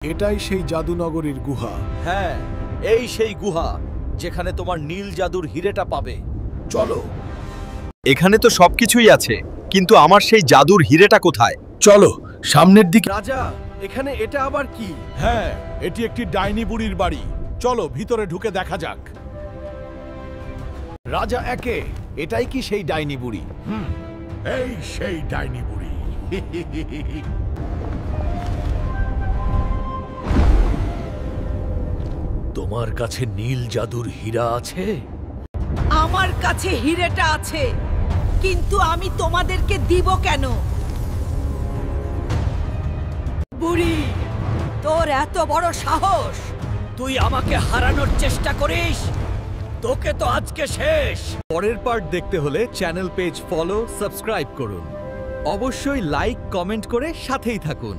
এটাই সেই জাদুনগরীর গুহা। হ্যাঁ, এই সেই গুহা যেখানে তোমার নীল জাদুর হিরেটা পাবে। চলো এখানে তো সবকিছুই আছে, কিন্তু আমার সেই জাদুর হিরেটা কোথায়? চলো সামনের দিকে। রাজা, এখানে এটা আবার কি? হ্যাঁ, এটি একটি ডাইনি বুড়ির বাড়ি। চলো ভিতরে ঢুকে দেখা যাক। রাজা একে, এটাই কি সেই ডাইনি বুড়ি? এই সেই ডাইনি বুড়ি। তোমার কাছে নীল জাদুর হীরা আছে? আমার কাছে হিরেটা আছে, কিন্তু আমি তোমাদেরকে দিব কেন? বুড়ি, তোর এত বড় সাহস! তুই আমাকে হারানোর চেষ্টা করিস? তোকে তো আজকে শেষ। পরের পার্ট দেখতে হলে চ্যানেল পেজ ফলো, সাবস্ক্রাইব করুন। অবশ্যই লাইক, কমেন্ট করে সাথেই থাকুন।